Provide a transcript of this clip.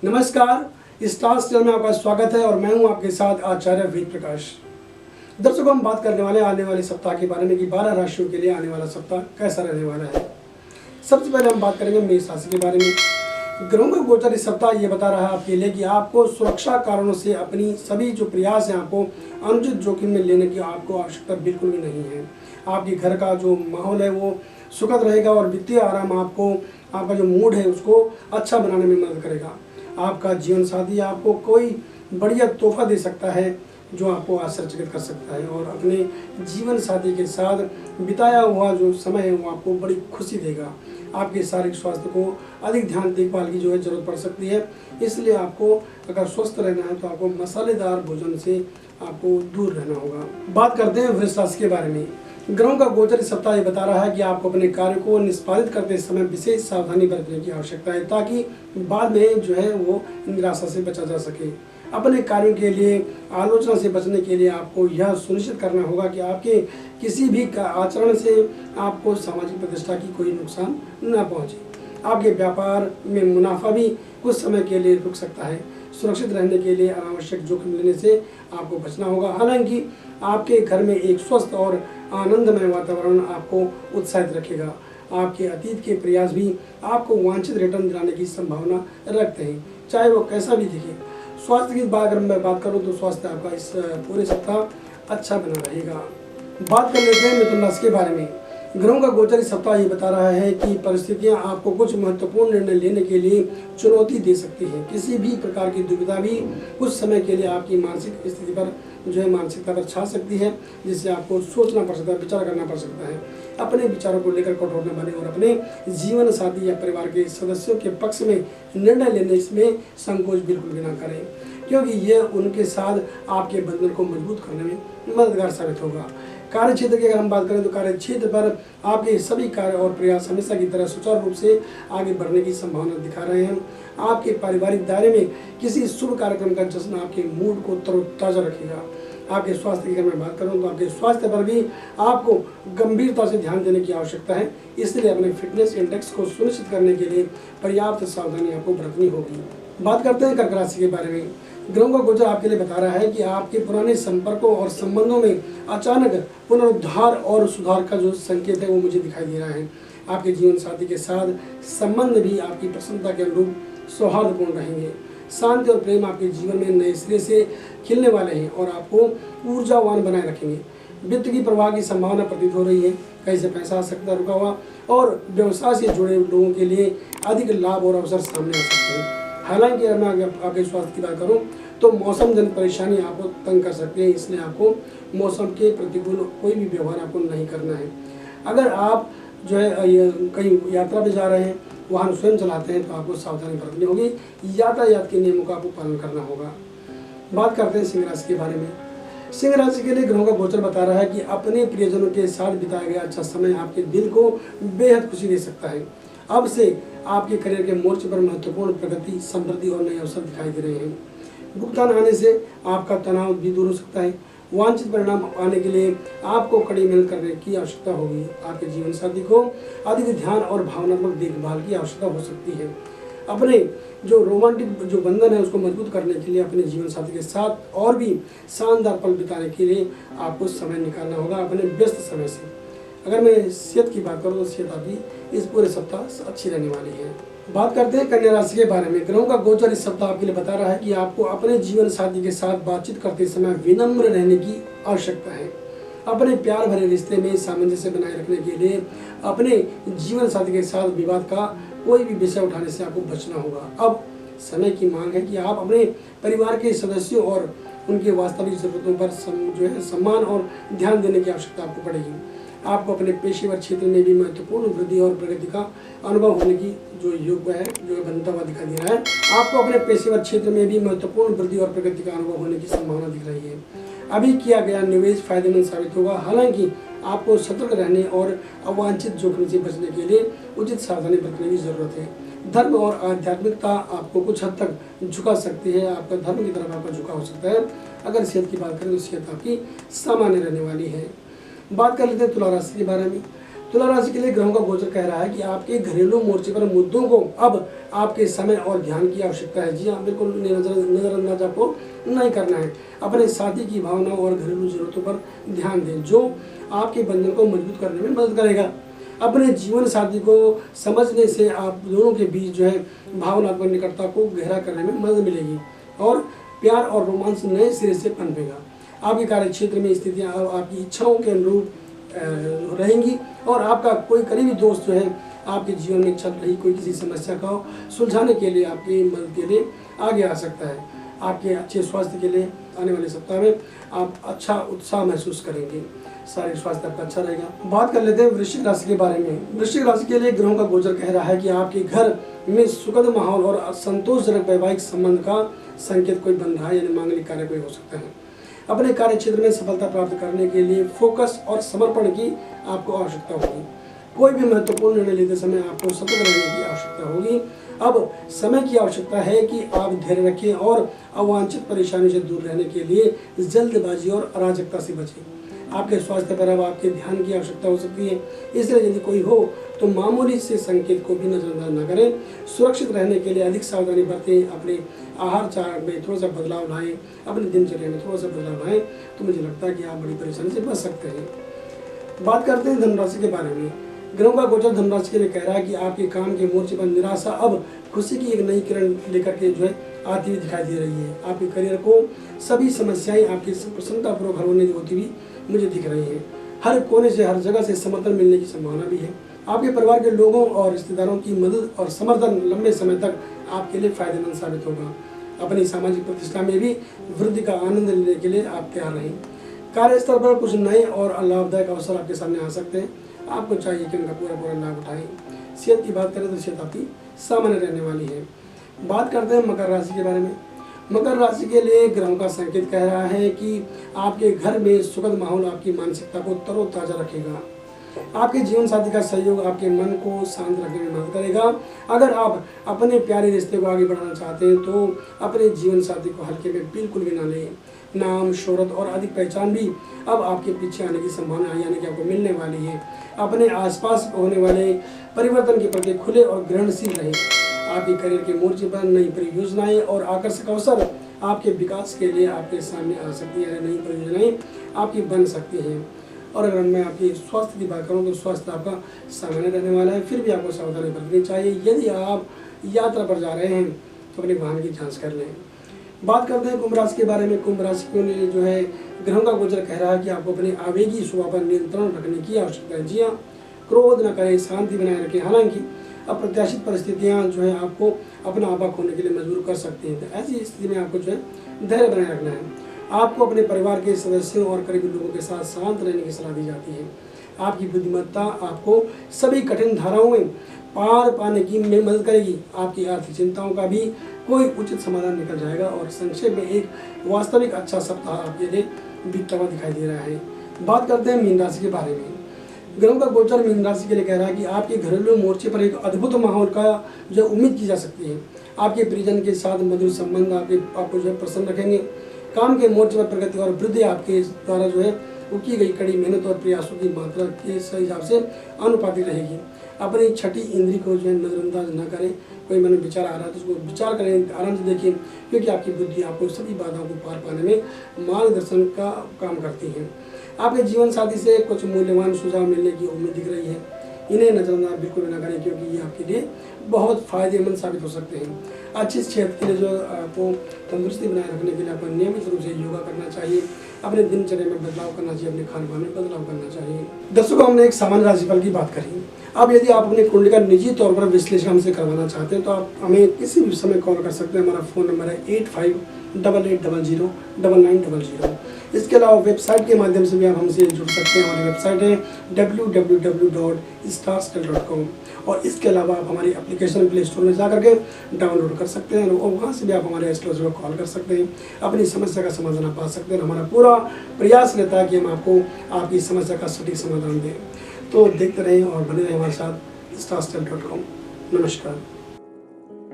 नमस्कार, stars channel में आपका स्वागत है और मैं हूं आपके साथ आचार्य वेद प्रकाश। दर्शकों, हम बात करने वाले आने वाले सप्ताह के बारे में कि 12 राशियों के लिए आने वाला सप्ताह कैसा रहने वाला है। सबसे पहले हम बात करेंगे मेष राशि के बारे में। ग्रहों का गोचर इस सप्ताह ये बता रहा है आपके लिए कि आपको सुरक्षा कारणों से अपनी सभी जो प्रयास हैं आपको अनुचित जोखिम में लेने की आपको आवश्यकता बिल्कुल भी नहीं है। आपके घर का जो माहौल है वो सुखद रहेगा और वित्तीय आराम आपको आपका जो मूड है उसको अच्छा बनाने में मदद करेगा। आपका जीवन साथी आपको कोई बढ़िया तोहफा दे सकता है जो आपको आश्चर्यचकित कर सकता है और अपने जीवन साथी के साथ बिताया हुआ जो समय है वो आपको बड़ी खुशी देगा। आपके शारीरिक स्वास्थ्य को अधिक ध्यान देखभाल की जो है जरूरत पड़ सकती है, इसलिए आपको अगर स्वस्थ रहना है तो आपको मसालेदार भोजन से आपको दूर रहना होगा। बात करते हैं वृष राशि के बारे में। ग्रहों का गोचर इस सप्ताह ये बता रहा है कि आपको अपने कार्य को निष्पादित करते समय विशेष सावधानी बरतने की आवश्यकता है ताकि बाद में जो है वो निराशा से बचा जा सके। अपने कार्यों के लिए आलोचना से बचने के लिए आपको यह सुनिश्चित करना होगा कि आपके किसी भी आचरण से आपको सामाजिक प्रतिष्ठा की कोई नुकसान न पहुंचे। आपके व्यापार में मुनाफा भी कुछ समय के लिए रुक सकता है। सुरक्षित रहने के लिए अनावश्यक जोखिम लेने से आपको बचना होगा। हालांकि आपके घर में एक स्वस्थ और आनंदमय वातावरण आपको उत्साहित रखेगा। आपके अतीत के प्रयास भी आपको वांछित रिटर्न दिलाने की संभावना रखते हैं, चाहे वो कैसा भी दिखे। स्वास्थ्य की अगर मैं बात करूं तो स्वास्थ्य आपका इस पूरे सप्ताह अच्छा बना रहेगा। बात कर लेते हैं मिथुन राशि के बारे में। ग्रहों का गोचर इस सप्ताह ये बता रहा है कि परिस्थितियां आपको कुछ महत्वपूर्ण निर्णय लेने के लिए चुनौती दे सकती हैं। किसी भी प्रकार की दुविधा भी कुछ समय के लिए आपकी मानसिक स्थिति पर जो है मानसिकता पर छा सकती है, जिससे आपको सोचना पड़ सकता है, विचार करना पड़ सकता है। अपने विचारों को लेकर कठोर न बने और अपने जीवन साथी या परिवार के सदस्यों के पक्ष में निर्णय लेने में संकोच बिल्कुल भी ना करें, क्योंकि यह उनके साथ आपके बंधन को मजबूत करने में मददगार साबित होगा। कार्य क्षेत्र की अगर हम बात करें तो कार्य क्षेत्र पर आपके सभी कार्य और प्रयास हमेशा की तरह सुचारू रूप से आगे बढ़ने की संभावना दिखा रहे हैं। आपके पारिवारिक दायरे में किसी शुभ कार्यक्रम का जश्न आपके मूड को तरोताजा रखेगा। आपके स्वास्थ्य की अगर मैं बात करूं तो आपके स्वास्थ्य पर भी आपको गंभीरता से ध्यान देने की आवश्यकता है, इसलिए अपने फिटनेस इंडेक्स को सुनिश्चित करने के लिए पर्याप्त सावधानी आपको बरतनी होगी। बात करते हैं कर्क राशि के बारे में। ग्रहों का गोचर आपके लिए बता रहा है कि आपके पुराने संपर्कों और संबंधों में अचानक पुनरुद्धार और सुधार का जो संकेत है वो मुझे दिखाई दे रहा है। आपके जीवन साथी के साथ संबंध भी आपकी प्रसन्नता के अनुरूप सौहार्दपूर्ण रहेंगे। शांति और प्रेम आपके जीवन में नए सिरे से खिलने वाले हैं और आपको ऊर्जावान बनाए रखेंगे। वित्त की प्रवाह की संभावना प्रतीत हो रही है। कहीं से पैसा आ सकता रुका हुआ और व्यवसाय से जुड़े लोगों के लिए अधिक लाभ और अवसर सामने आ सकते हैं। हालांकि अगर मैं आपके स्वास्थ्य की बात करूं तो मौसम जनित परेशानी आपको तंग कर सकती है, इसलिए आपको मौसम के प्रतिकूल कोई भी व्यवहार आपको नहीं करना है। अगर आप जो है कहीं यात्रा पे जा रहे हैं, वाहन स्वयं चलाते हैं तो आपको सावधानी बरतनी होगी। यातायात के नियमों का आपको पालन करना होगा। बात करते हैं सिंह राशि के बारे में। सिंह राशि के लिए ग्रहों का गोचर बता रहा है कि अपने प्रियजनों के साथ बिताया गया अच्छा समय आपके दिल को बेहद खुशी दे सकता है। अब से आपके करियर के मोर्चे पर महत्वपूर्ण प्रगति, समृद्धि और नए अवसर दिखाई दे रहे हैं। भुगतान आने से आपका तनाव भी दूर हो सकता है। वांछित परिणाम आने के लिए आपको कड़ी मेहनत करने की आवश्यकता होगी। आपके जीवन साथी को अधिक ध्यान और भावनात्मक देखभाल की आवश्यकता हो सकती है। अपने जो रोमांटिक जो बंधन है उसको मजबूत करने के लिए अपने जीवन साथी के साथ और भी शानदार पल बिताने के लिए आपको समय निकालना होगा अपने व्यस्त समय से। अगर मैं सेहत की बात करूँ तो सेहत आपकी इस पूरे सप्ताह अच्छी रहने वाली है। बात करते हैं कन्या राशि के बारे में। ग्रहों का गोचर इस सप्ताह आपके लिए बता रहा है कि आपको अपने जीवन साथी के साथ बातचीत करते समय विनम्र रहने की आवश्यकता है। अपने प्यार भरे रिश्ते में सामंजस्य बनाए रखने के लिए अपने जीवन साथी के साथ विवाद का कोई भी विषय उठाने से आपको बचना होगा। अब समय की मांग है कि आप अपने परिवार के सदस्यों और उनके वास्तविक जरूरतों पर जो है सम्मान और ध्यान देने की आवश्यकता आपको पड़ेगी। आपको अपने पेशेवर क्षेत्र में भी महत्वपूर्ण वृद्धि और प्रगति का अनुभव होने की जो योग है जो बनता हुआ दिखाई दे रहा है। आपको अपने पेशेवर क्षेत्र में भी महत्वपूर्ण वृद्धि और प्रगति का अनुभव होने की संभावना दिख रही है। अभी किया गया निवेश फायदेमंद साबित होगा। हालांकि आपको सतर्क रहने और अवांछित जोखिम से बचने के लिए उचित सावधानी बरतने की जरूरत है। धर्म और आध्यात्मिकता आपको कुछ हद तक झुका सकती है। आपका धर्म की तरफ आपका झुकाव हो सकता है। अगर सेहत की बात करें तो सेहत आपकी सामान्य रहने वाली है। बात कर लेते हैं तुला राशि के बारे में। तुला राशि के लिए ग्रहों का गोचर कह रहा है कि आपके घरेलू मोर्चे पर मुद्दों को अब आपके समय और ध्यान की आवश्यकता है। जी हाँ, बिल्कुल नजरअंदाज आपको नहीं करना है। अपने साथी की भावनाओं और घरेलू जरूरतों पर ध्यान दें, जो आपके बंधन को मजबूत करने में मदद करेगा। अपने जीवन साथी को समझने से आप दोनों के बीच जो है भावनात्मक निकटता को गहरा करने में मदद मिलेगी और प्यार और रोमांस नए सिरे से पनपेगा। आपके कार्य क्षेत्र में स्थितियां अब आपकी इच्छाओं के अनुरूप रहेंगी और आपका कोई करीबी दोस्त जो है आपके जीवन में चल रही कोई किसी समस्या का सुलझाने के लिए आपकी मदद के लिए आगे आ सकता है। आपके अच्छे स्वास्थ्य के लिए आने वाले सप्ताह में आप अच्छा उत्साह महसूस करेंगे, शारीरिक स्वास्थ्य आपका अच्छा रहेगा। बात कर लेते हैं वृश्चिक राशि के बारे में। वृश्चिक राशि के लिए ग्रहों का गोचर कह रहा है कि आपके घर में सुखद माहौल और संतोषजनक वैवाहिक संबंध का संकेत कोई बन रहा है, यानी मांगलिक कार्य कोई हो सकता है। अपने कार्य क्षेत्र में सफलता प्राप्त करने के लिए फोकस और समर्पण की आपको आवश्यकता होगी। कोई भी महत्वपूर्ण निर्णय लेते समय आपको सतर्क रहने की आवश्यकता होगी। अब समय की आवश्यकता है कि आप धैर्य रखें और अवांछित परेशानी से दूर रहने के लिए जल्दबाजी और अराजकता से बचें। आपके स्वास्थ्य पर अब आपके ध्यान की आवश्यकता हो सकती है, इसलिए यदि कोई हो तो मामूली से संकेत को भी नजरअंदाज न करें। सुरक्षित रहने के लिए अधिक सावधानी बरतें, अपने आहार चार में थोड़ा सा बदलाव लाएं, अपनी दिनचर्या में थोड़ा सा बदलाव लाएं, तो मुझे लगता है कि आप बड़ी परेशानी से बच सकते हैं। बात करते हैं धनराशि के बारे में। ग्रहों का गोचर धनराशि के लिए कह रहा है कि आपके काम के मोर्चे पर निराशा अब खुशी की एक नई किरण लेकर के जो है आती हुई दिखाई दे रही है। आपके करियर को सभी समस्याएं आपकी प्रसन्नतापूर्वक हल होती हुई मुझे दिख रही है। हर कोने से, हर जगह से समर्थन मिलने की संभावना भी है। आपके परिवार के लोगों और रिश्तेदारों की मदद और समर्थन लंबे समय तक आपके लिए फायदेमंद साबित होगा। अपनी सामाजिक प्रतिष्ठा में भी वृद्धि का आनंद लेने के लिए आप तैयार रहें। कार्यस्थल पर कुछ नए और लाभदायक अवसर आपके सामने आ सकते हैं, आपको चाहिए कि उनका पूरा लाभ उठाएं। सेहत की बात करें तो सेहत आपकी सामान्य रहने वाली है। बात करते हैं मकर राशि के बारे में। मकर राशि के लिए ग्रहों का संकेत कह रहा है कि आपके घर में सुखद माहौल आपकी मानसिकता को तरोताजा रखेगा। आपके जीवन साथी का सहयोग आपके मन को शांत रखने में मदद करेगा। अगर आप अपने प्यारे रिश्ते को आगे बढ़ाना चाहते हैं तो अपने जीवन साथी को हल्के में बिल्कुल भी ना लें। नाम, शोहरत और अधिक पहचान भी अब आपके पीछे आने की संभावना है, यानी कि आपको मिलने वाली है। अपने आसपास होने वाले परिवर्तन के प्रति खुले और ग्रहणशील रहें। आपके करियर के मोर्चे पर नई परियोजनाएं और आकर्षक अवसर आपके विकास के लिए आपके सामने आ सकती है। नई परियोजनाएं आपकी बन सकती हैं। और अगर मैं आपकी स्वास्थ्य की बात करूं तो स्वास्थ्य आपका सामान्य रहने वाला है, फिर भी आपको सावधानी बरतनी चाहिए। यदि आप यात्रा पर जा रहे हैं तो अपने वाहन की जांच कर लें। बात करते हैं कुंभ राशि के बारे में। कुंभ राशि के लिए जो है ग्रहों का गोचर कह रहा है कि आपको अपने आवेगी स्वभाव पर नियंत्रण रखने की आवश्यकता है। जी हाँ, क्रोध न करें, शांति बनाए रखें। हालांकि अप्रत्याशित परिस्थितियां जो है आपको अपना आपा खोने के लिए मजबूर कर सकती हैं, तो ऐसी स्थिति में आपको जो है धैर्य बनाए रखना है। आपको अपने परिवार के सदस्यों और करीबी लोगों के साथ शांत रहने की सलाह दी जाती है। आपकी बुद्धिमत्ता आपको सभी कठिन धाराओं में पार पाने की में मदद करेगी। आपकी आर्थिक चिंताओं का भी कोई उचित समाधान निकल जाएगा और संक्षेप में एक वास्तविक अच्छा सप्ताह आपके लिए बीतता हुआ दिखाई दे रहा है। बात करते हैं मीन राशि के बारे में। ग्रहों का गोचर मीन राशि के लिए कह रहा है कि आपके घरेलू मोर्चे पर एक अद्भुत माहौल का जो उम्मीद की जा सकती है। आपके परिजन के साथ मधुर संबंध आपको जो है प्रसन्न रखेंगे। काम के मोर्चे पर प्रगति और वृद्धि आपके द्वारा जो है वो की गई कड़ी मेहनत और प्रयासों की मात्रा के सही हिसाब से अनुपातिक रहेगी। अपनी छठी इंद्री को जो है नजरअंदाज न करें। कोई मन में विचार आ रहा है तो उसको विचार करें, आराम से देखिए, क्योंकि आपकी बुद्धि आपको सभी बाधाओं को पार पाने में मार्गदर्शन का काम करती है। आपके जीवन साथी से कुछ मूल्यवान सुझाव मिलने की उम्मीद दिख रही है। इन्हें नजरअंदाज बिल्कुल न करें, क्योंकि ये आपके लिए बहुत फायदेमंद साबित हो सकते हैं। अच्छी सेहत के लिए जो आपको तंदुरुस्ती बनाए रखने के लिए आपको नियमित रूप से योगा करना चाहिए। अपने दिनचर्या में बदलाव करना चाहिए, अपने खान पान में बदलाव करना चाहिए। दर्शकों, हमने एक सामान्य राशिफल की बात करी। अब यदि आप अपनी कुंडली का निजी तौर पर विश्लेषण हमसे करवाना चाहते हैं तो आप हमें किसी भी समय कॉल कर सकते हैं। हमारा फ़ोन नंबर है 8588009900। इसके अलावा वेबसाइट के माध्यम से भी आप हमसे जुड़ सकते हैं। हमारी वेबसाइट है www.starstel.com और इसके अलावा आप हमारी एप्लीकेशन प्ले स्टोर में जा करके डाउनलोड कर सकते हैं और वहाँ से भी आप हमारे एस्ट्रोलॉजर को कॉल कर सकते हैं। अपनी समस्या का समाधान पा सकते हैं। हमारा पूरा प्रयास रहता है कि हम आपको आपकी समस्या का सटीक समाधान दें। तो देखते रहें और बने रहें हमारे साथ starstel.com। नमस्कार।